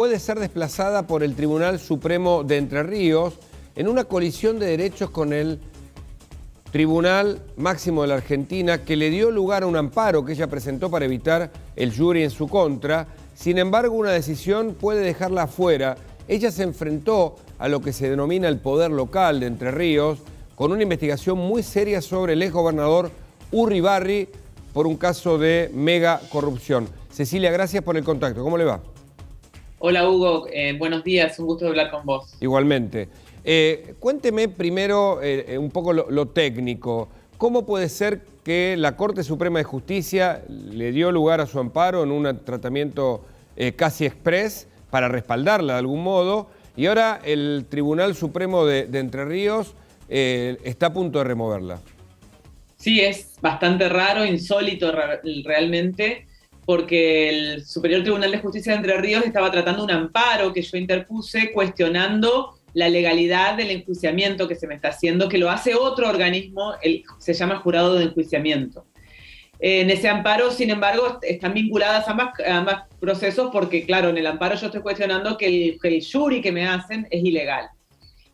puede ser desplazada por el Tribunal Supremo de Entre Ríos en una colisión de derechos con el Tribunal Máximo de la Argentina, que le dio lugar a un amparo que ella presentó para evitar el jury en su contra. Sin embargo, una decisión puede dejarla afuera. Ella se enfrentó a lo que se denomina el poder local de Entre Ríos, con una investigación muy seria sobre el exgobernador Urribarri por un caso de mega corrupción. Cecilia, gracias por el contacto. ¿Cómo le va? Hola Hugo, buenos días, un gusto hablar con vos. Igualmente. Cuénteme primero un poco lo técnico. ¿Cómo puede ser que la Corte Suprema de Justicia le dio lugar a su amparo en un tratamiento casi exprés para respaldarla de algún modo, y ahora el Tribunal Supremo de Entre Ríos está a punto de removerla? Sí, es bastante raro, insólito realmente, porque el Superior Tribunal de Justicia de Entre Ríos estaba tratando un amparo que yo interpuse cuestionando la legalidad del enjuiciamiento que se me está haciendo, que lo hace otro organismo, se llama Jurado de Enjuiciamiento. En ese amparo, sin embargo, están vinculadas ambas procesos porque, claro, en el amparo yo estoy cuestionando que el jury que me hacen es ilegal.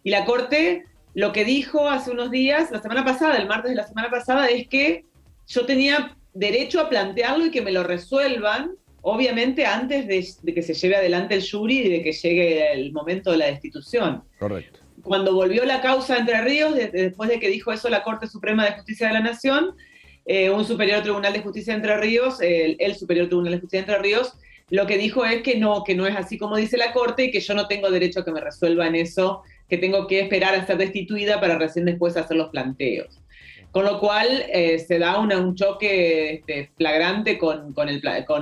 Y la Corte lo que dijo hace unos días, la semana pasada, el martes de la semana pasada, es que yo tenía derecho a plantearlo y que me lo resuelvan, obviamente antes de que se lleve adelante el jury y de que llegue el momento de la destitución. Correcto. Cuando volvió la causa Entre Ríos, después de que dijo eso la Corte Suprema de Justicia de la Nación, un Superior Tribunal de Justicia de Entre Ríos, el Superior Tribunal de Justicia de Entre Ríos, lo que dijo es que no es así como dice la Corte y que yo no tengo derecho a que me resuelvan eso, que tengo que esperar a ser destituida para recién después hacer los planteos. Con lo cual se da un choque flagrante con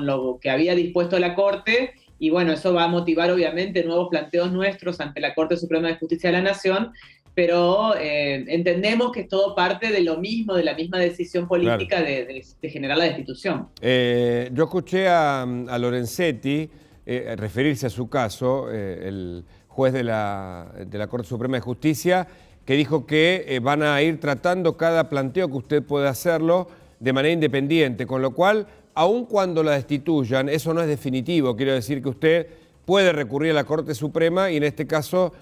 lo que había dispuesto la Corte, y bueno, eso va a motivar obviamente nuevos planteos nuestros ante la Corte Suprema de Justicia de la Nación, pero entendemos que es todo parte de lo mismo, de la misma decisión política, claro, de generar la destitución. Yo escuché a Lorenzetti referirse a su caso, el juez de la Corte Suprema de Justicia, que dijo que van a ir tratando cada planteo que usted pueda hacerlo de manera independiente, con lo cual, aun cuando la destituyan, eso no es definitivo. Quiero decir que usted puede recurrir a la Corte Suprema y en este caso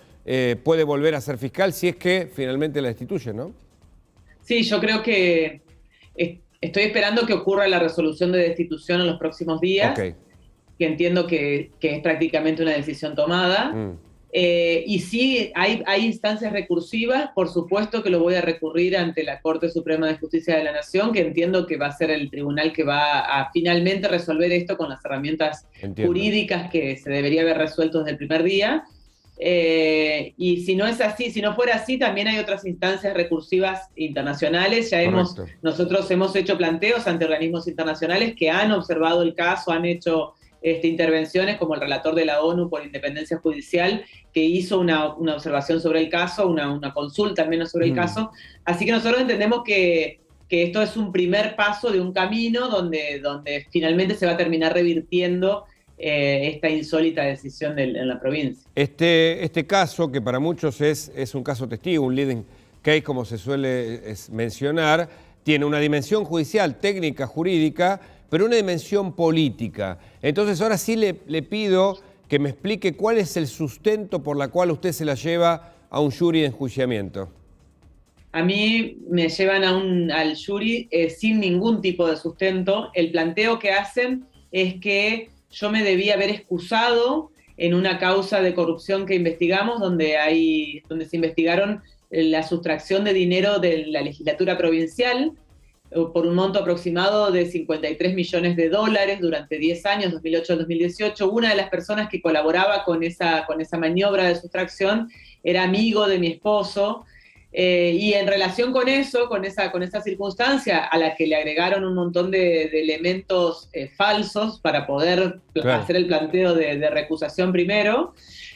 puede volver a ser fiscal si es que finalmente la destituyen, ¿no? Sí, yo creo que estoy esperando que ocurra la resolución de destitución en los próximos días, okay, que entiendo que es prácticamente una decisión tomada. Y sí, hay instancias recursivas, por supuesto que lo voy a recurrir ante la Corte Suprema de Justicia de la Nación, que entiendo que va a ser el tribunal que va a finalmente resolver esto con las herramientas jurídicas que se debería haber resuelto desde el primer día. Y si no es así, si no fuera así, también hay otras instancias recursivas internacionales. Nosotros hemos hecho planteos ante organismos internacionales que han observado el caso, han hecho intervenciones, como el relator de la ONU por independencia judicial, que hizo una observación sobre el caso, una consulta al menos sobre el caso. Así que nosotros entendemos que esto es un primer paso de un camino donde finalmente se va a terminar revirtiendo esta insólita decisión en la provincia. Este caso, que para muchos es un caso testigo, un leading case, como se suele mencionar, tiene una dimensión judicial, técnica, jurídica, pero una dimensión política. Entonces ahora sí le pido que me explique cuál es el sustento por la cual usted se la lleva a un jury de enjuiciamiento. A mí me llevan al jury sin ningún tipo de sustento. El planteo que hacen es que yo me debía haber excusado en una causa de corrupción que investigamos, donde se investigaron la sustracción de dinero de la legislatura provincial por un monto aproximado de $53 millones durante 10 años, 2008 al 2018. Una de las personas que colaboraba con esa maniobra de sustracción era amigo de mi esposo, y en relación con eso, con esa circunstancia a la que le agregaron un montón de elementos falsos para poder hacer el planteo de recusación primero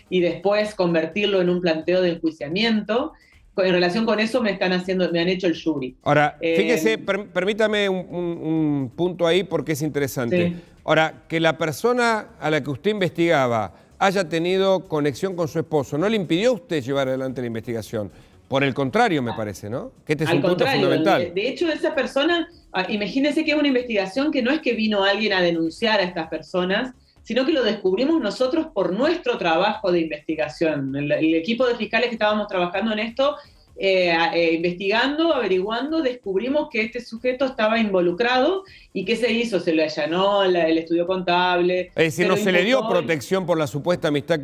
y después convertirlo en un planteo de enjuiciamiento. En relación con eso me han hecho el jury. Ahora, fíjese, permítame un punto ahí porque es interesante. Sí. Ahora, que la persona a la que usted investigaba haya tenido conexión con su esposo, ¿no le impidió a usted llevar adelante la investigación? Por el contrario, me parece, ¿no? Que este es un punto fundamental. De hecho, esa persona, imagínense que es una investigación que no es que vino alguien a denunciar a estas personas, sino que lo descubrimos nosotros por nuestro trabajo de investigación. El equipo de fiscales que estábamos trabajando en esto, investigando, averiguando, descubrimos que este sujeto estaba involucrado. ¿Y qué se hizo? Se le allanó el estudio contable. Es decir, no se le dio protección por la supuesta amistad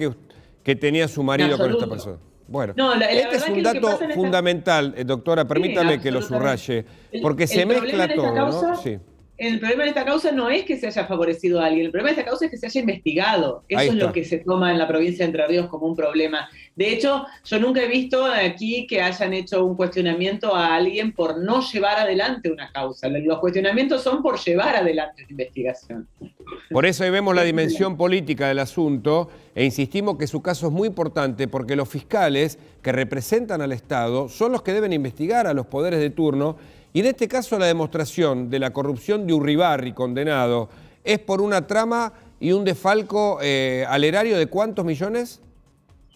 que tenía su marido con esta persona. Bueno, no, este es un dato fundamental, doctora, permítame que lo subraye, porque se mezcla todo, ¿no? Sí. El problema de esta causa no es que se haya favorecido a alguien, el problema de esta causa es que se haya investigado. Eso es lo que se toma en la provincia de Entre Ríos como un problema. De hecho, yo nunca he visto aquí que hayan hecho un cuestionamiento a alguien por no llevar adelante una causa. Los cuestionamientos son por llevar adelante una investigación. Por eso ahí vemos la dimensión política del asunto e insistimos que su caso es muy importante porque los fiscales que representan al Estado son los que deben investigar a los poderes de turno. Y en este caso la demostración de la corrupción de Urribarri, condenado, es por una trama y un desfalco al erario de ¿cuántos millones?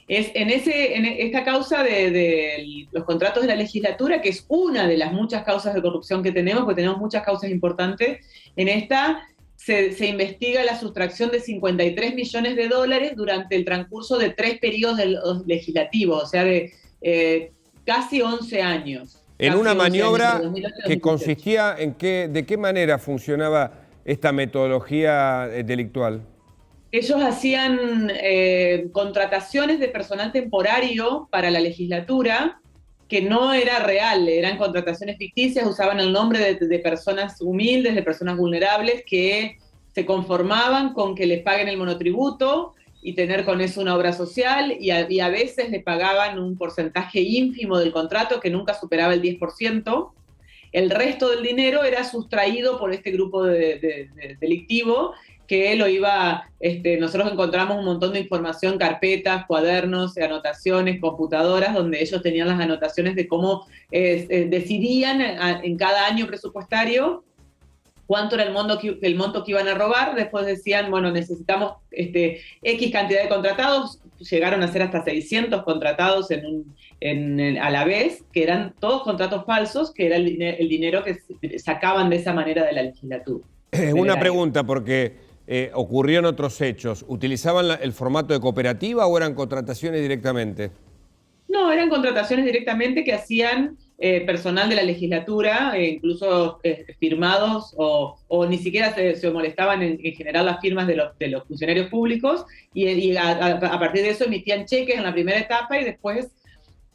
Es en esta causa de los contratos de la legislatura, que es una de las muchas causas de corrupción que tenemos, porque tenemos muchas causas importantes. En esta se investiga la sustracción de 53 millones de dólares durante el transcurso de 3 periodos legislativos, o sea, de casi 11 años. En una maniobra que consistía en de qué manera funcionaba esta metodología delictual. Ellos hacían contrataciones de personal temporario para la legislatura, que no era real, eran contrataciones ficticias, usaban el nombre de personas humildes, de personas vulnerables, que se conformaban con que les paguen el monotributo y tener con eso una obra social, y a veces le pagaban un porcentaje ínfimo del contrato que nunca superaba el 10%. El resto del dinero era sustraído por este grupo delictivo que lo iba, nosotros encontramos un montón de información, carpetas, cuadernos, anotaciones, computadoras, donde ellos tenían las anotaciones de cómo decidían en cada año presupuestario cuánto era el monto que iban a robar. Después decían, bueno, necesitamos X cantidad de contratados. Llegaron a ser hasta 600 contratados a la vez, que eran todos contratos falsos, que era el dinero que sacaban de esa manera de la legislatura. Una pregunta, porque ocurrió en otros hechos. ¿Utilizaban el formato de cooperativa o eran contrataciones directamente? No, eran contrataciones directamente que hacían personal de la legislatura, incluso firmados, o ni siquiera se molestaban en generar las firmas de los funcionarios públicos, y a partir de eso emitían cheques en la primera etapa y después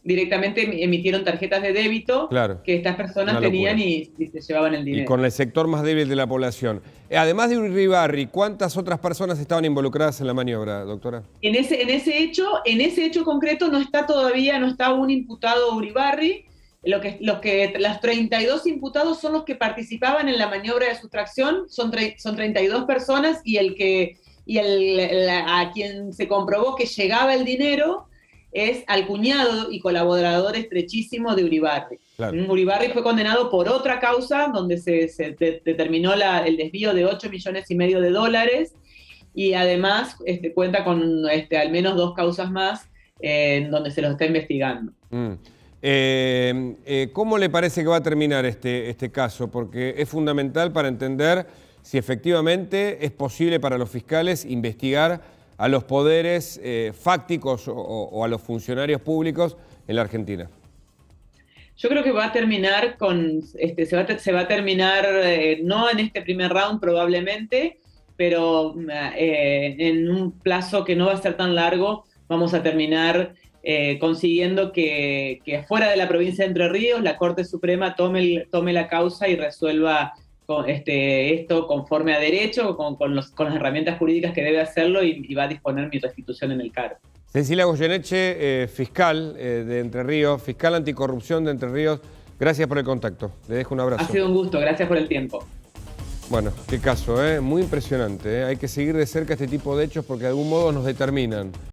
directamente emitieron tarjetas de débito, claro, que estas personas tenían y se llevaban el dinero. Y con el sector más débil de la población. Además de Urribarri, ¿cuántas otras personas estaban involucradas en la maniobra, doctora? En ese hecho concreto no está aún imputado Urribarri. Los 32 imputados son los que participaban en la maniobra de sustracción, son 32 personas, y a quien se comprobó que llegaba el dinero es al cuñado y colaborador estrechísimo de Urribarri. Claro. Urribarri fue condenado por otra causa donde se determinó el desvío de 8,5 millones de dólares, y además cuenta con al menos 2 causas más donde se los está investigando. ¿Cómo le parece que va a terminar este caso? Porque es fundamental para entender si efectivamente es posible para los fiscales investigar a los poderes fácticos o a los funcionarios públicos en la Argentina. Yo creo que va a terminar se va a terminar, no en este primer round probablemente, pero en un plazo que no va a ser tan largo, vamos a terminar consiguiendo que afuera de la provincia de Entre Ríos la Corte Suprema tome la causa y resuelva esto conforme a derecho, con las herramientas jurídicas que debe hacerlo, y va a disponer mi restitución en el cargo. Cecilia Goyeneche, fiscal de Entre Ríos, fiscal anticorrupción de Entre Ríos, gracias por el contacto. Le dejo un abrazo. Ha sido un gusto, gracias por el tiempo. Bueno, qué caso, muy impresionante. Hay que seguir de cerca este tipo de hechos porque de algún modo nos determinan.